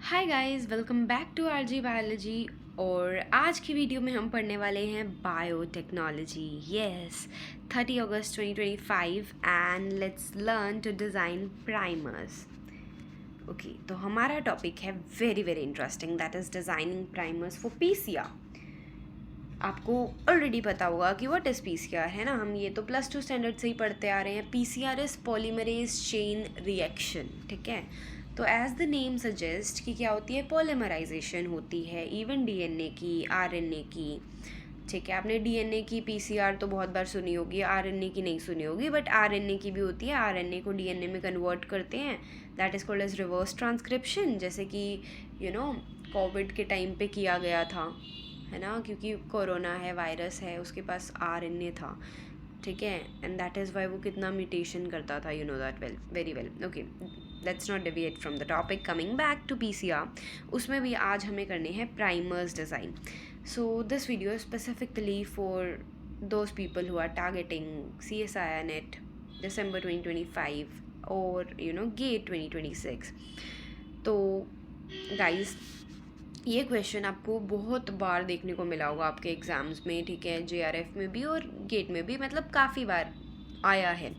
Hi guys, welcome back to RG biology. और आज की वीडियो में हम पढ़ने वाले हैं biotechnology. Yes, 30 August 2025 and let's learn to design primers. Okay, तो हमारा टॉपिक है very very interesting, that is designing primers for PCR. आपको ऑलरेडी पता होगा कि व्हाट इज़ पीसीआर, है ना। हम ये तो +2 स्टैंडर्ड से ही पढ़ते आ रहे हैं। PCR is polymerase chain reaction, ठीक है। तो एज द नेम सजेस्ट कि क्या होती है, पॉलीमराइजेशन होती है इवन डीएनए की, आरएनए की, ठीक है। आपने डीएनए की पीसीआर तो बहुत बार सुनी होगी, आरएनए की नहीं सुनी होगी, बट आरएनए की भी होती है। आरएनए को डीएनए में कन्वर्ट करते हैं, that is called as reverse transcription, जैसे कि कोविड के टाइम पे किया गया था, है ना, क्योंकि कोरोना है, वायरस है, उसके पास आरएनए था, ठीक है। एंड दैट इज़ वाई वो कितना म्यूटेशन करता था, you know that well, very well. Okay, let's not deviate from the topic, coming back to PCR. उसमें भी आज हमें करने हैं primers design. So this video is specifically for those people who are targeting CSIR NET December 2025 और GATE 2026। तो guys, ये question आपको बहुत बार देखने को मिला होगा आपके एग्ज़ाम्स में, ठीक है, JRF में भी और गेट में भी, मतलब काफ़ी बार आया है,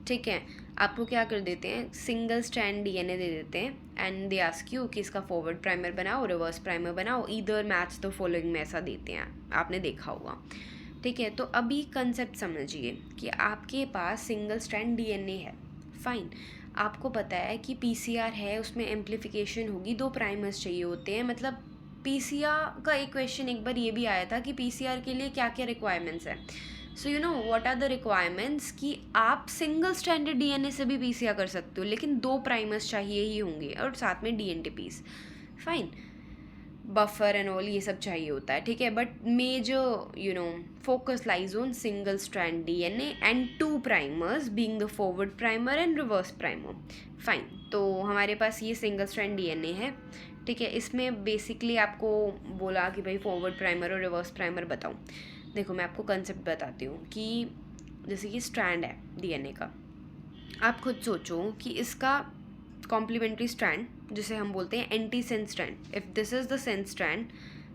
ठीक है। आपको क्या कर देते हैं, सिंगल स्ट्रैंड डीएनए दे देते हैं एंड दे आस्क यू कि इसका फॉरवर्ड प्राइमर बनाओ, रिवर्स प्राइमर बनाओ, ईदर मैच द फॉलोइंग में, ऐसा देते हैं, आपने देखा होगा, ठीक है। तो अभी कंसेप्ट समझिए कि आपके पास सिंगल स्ट्रैंड डीएनए है, फाइन। आपको पता है कि पीसीआर है, उसमें एम्प्लीफिकेशन होगी, 2 प्राइमर्स चाहिए होते हैं। मतलब पीसीआर का एक क्वेश्चन एक बार ये भी आया था कि पीसीआर के लिए क्या क्या रिक्वायरमेंट्स है। So what are the requirements, कि आप सिंगल स्ट्रैंडेड डीएनए से भी पीसीआर कर सकते हो, लेकिन 2 प्राइमर्स चाहिए ही होंगे और साथ में dNTPs, fine, buffer and all ये सब चाहिए होता है, ठीक है। But major focus lies on single strand DNA and 2 primers being the forward primer and reverse primer, fine. तो हमारे पास ये सिंगल स्ट्रैंड डीएनए है, ठीक है। इसमें बेसिकली आपको बोला कि भाई फॉरवर्ड प्राइमर और रिवर्स प्राइमर बताऊँ। देखो, मैं आपको कंसेप्ट बताती हूँ कि जैसे कि स्ट्रैंड है डीएनए का, आप खुद सोचो कि इसका कॉम्प्लीमेंट्री स्ट्रैंड, जिसे हम बोलते हैं anti sense strand, if this is the sense strand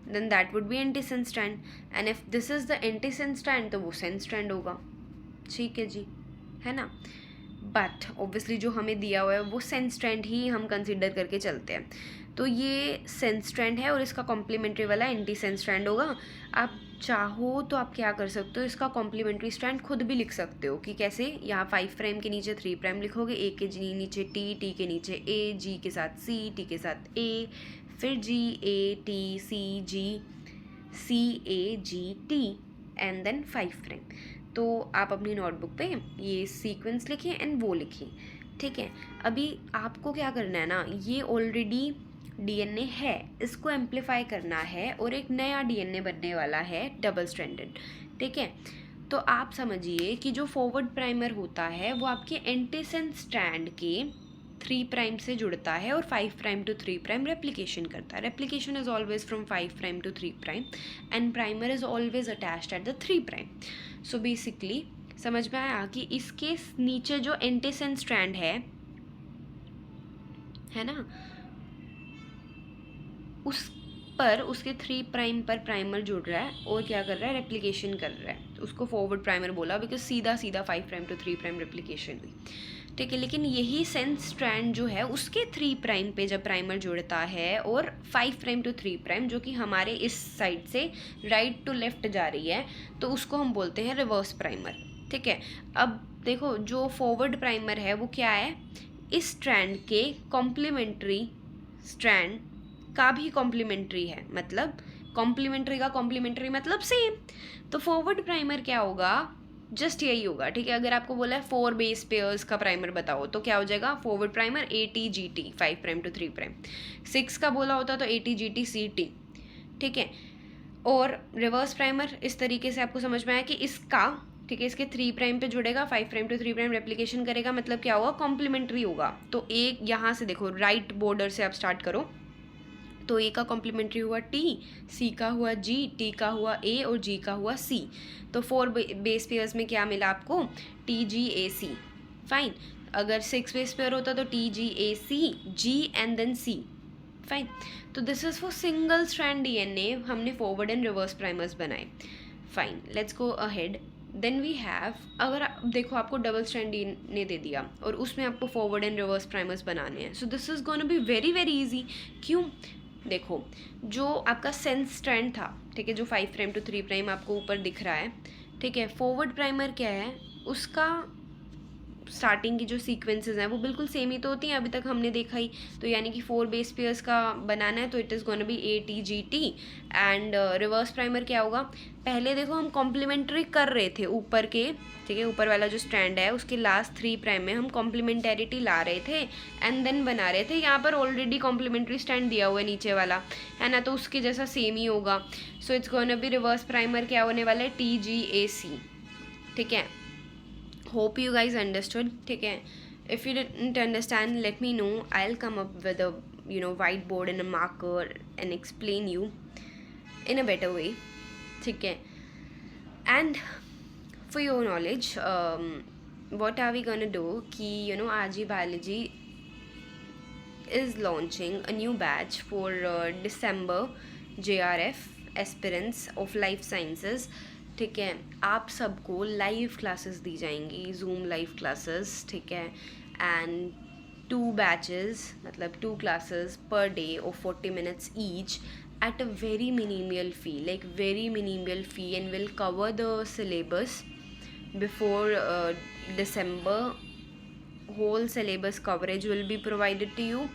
then that would be anti sense strand, and if this is the anti sense strand तो वो सेंस स्ट्रैंड होगा, ठीक है जी, है ना। बट ऑब्वियसली जो हमें दिया हुआ है वो सेंस स्ट्रैंड ही हम कंसिडर करके चलते हैं। तो ये सेंस स्ट्रैंड है और इसका कॉम्प्लीमेंट्री वाला एंटी सेंस स्ट्रैंड होगा। आप चाहो तो आप क्या कर सकते हो, इसका कॉम्प्लीमेंट्री स्ट्रैंड खुद भी लिख सकते हो कि कैसे, यहाँ 5 प्राइम के नीचे 3 प्राइम लिखोगे, ए के नीचे टी, टी के नीचे ए, जी के साथ सी, टी के साथ ए, फिर G, A, T, C, G, C, A, G, T, and then 5 prime. तो आप अपनी नोटबुक पे ये सीक्वेंस लिखें एंड वो लिखें, ठीक है। अभी आपको क्या करना है ना, ये ऑलरेडी डीएनए है, इसको एम्प्लीफाई करना है और एक नया डीएनए बनने वाला है डबल स्ट्रैंडेड, ठीक है। तो आप समझिए कि जो फॉरवर्ड प्राइमर होता है वो आपके एंटीसेंस स्ट्रैंड के 3 प्राइम से जुड़ता है और 5 प्राइम टू 3 प्राइम रेप्लिकेशन करता है। Replication is always from 5 prime to 3 prime and primer is always attached at the 3 prime. So basically समझ में आया कि इसके नीचे जो एंटीसेंस स्ट्रैंड है ना, उस पर उसके 3 प्राइम पर प्राइमर जुड़ रहा है और क्या कर रहा है, रेप्लिकेशन कर रहा है। उसको फॉरवर्ड प्राइमर बोला बिकॉज सीधा सीधा 5 प्राइम टू 3 प्राइम रेप्लिकेशन हुई, ठीक है। लेकिन यही सेंस स्ट्रैंड जो है उसके 3 प्राइम पे जब प्राइमर जुड़ता है और 5 प्राइम टू 3 प्राइम, जो कि हमारे इस साइड से राइट टू लेफ्ट जा रही है, तो उसको हम बोलते हैं रिवर्स प्राइमर, ठीक है। अब देखो, जो फॉरवर्ड प्राइमर है वो क्या है, इस स्ट्रैंड के कॉम्प्लीमेंट्री स्ट्रैंड का भी कॉम्प्लीमेंट्री है, मतलब कॉम्प्लीमेंट्री का कॉम्प्लीमेंट्री मतलब सेम। तो फॉरवर्ड प्राइमर क्या होगा, जस्ट यही होगा, ठीक है। अगर आपको बोला है 4 बेस पेयर्स का प्राइमर बताओ तो क्या हो जाएगा, forward primer ATGT 5 prime to 3 prime. 6 का बोला होता तो ATGT CT, ठीक है। और रिवर्स प्राइमर इस तरीके से आपको समझ में आया कि इसका, ठीक है, इसके 3 प्राइम पे जुड़ेगा, 5 प्राइम टू 3 प्राइम रेप्लिकेशन करेगा, मतलब क्या होगा, कॉम्प्लीमेंट्री होगा। तो एक यहाँ से देखो, राइट बॉर्डर से आप स्टार्ट करो, तो ए का कॉम्प्लीमेंट्री हुआ टी, सी का हुआ जी, टी का हुआ ए और जी का हुआ सी। तो 4 बेस पेयर्स में क्या मिला आपको, TGAC, फाइन। अगर 6 बेस पेयर होता तो TGAC, G and then C, fine. तो this is for single strand DNA. हमने फॉरवर्ड एंड रिवर्स प्राइमर्स बनाए. Fine, let's go ahead. Then we have, अगर देखो आपको डबल स्ट्रैंड डीएनए दे दिया और उसमें आपको फॉरवर्ड एंड रिवर्स प्राइमर्स बनाने हैं. So this is gonna be very very easy. क्यों? देखो, जो आपका सेंस स्ट्रैंड था, ठीक है, जो 5 प्राइम टू 3 प्राइम आपको ऊपर दिख रहा है, ठीक है, फॉरवर्ड प्राइमर क्या है, उसका स्टार्टिंग की जो सीक्वेंसेस हैं वो बिल्कुल सेम ही तो होती हैं, अभी तक हमने देखा ही. तो यानी कि 4 बेस पेयर्स का बनाना है तो it is gonna be ATGT. And reverse primer क्या होगा, पहले देखो हम कॉम्प्लीमेंट्री कर रहे थे ऊपर के, ठीक है, ऊपर वाला जो स्ट्रैंड है उसके लास्ट 3 प्राइम में हम कॉम्प्लीमेंटेरिटी ला रहे थे एंड देन बना रहे थे. यहाँ पर ऑलरेडी कॉम्प्लीमेंट्री स्ट्रैंड दिया हुआ है नीचे वाला, है ना, तो उसके जैसा सेम ही होगा. So it's gonna be reverse primer क्या होने वाला है, TGAC. ठीक है, hope you guys understood. ठीक है, if you didn't understand, let me know. I'll come up with a whiteboard and a marker and explain you in a better way. ठीक है, and for your knowledge, what are we gonna do कि RG Biology is launching a new batch for December JRF aspirants of life sciences. ठीक है, आप सबको live classes दी जाएंगी, zoom live classes. ठीक है, एंड 2 बैचेस, मतलब 2 classes per day of 40 minutes each at a very minimal fee, like very minimal fee, and will cover the syllabus before December. Whole syllabus coverage will be provided to you,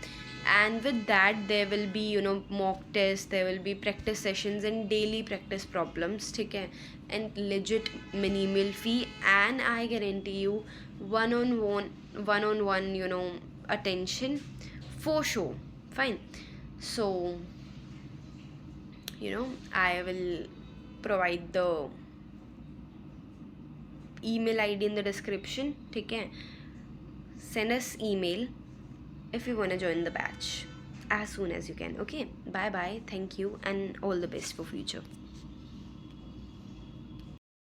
and with that there will be mock tests, there will be practice sessions and daily practice problems. ठीक है, and legit minimal fee, and I guarantee you one-on-one attention for sure. Fine. So I will provide the email ID in the description. ठीक है, send us email if you want to join the batch as soon as you can. Okay, bye bye, thank you, and all the best for future.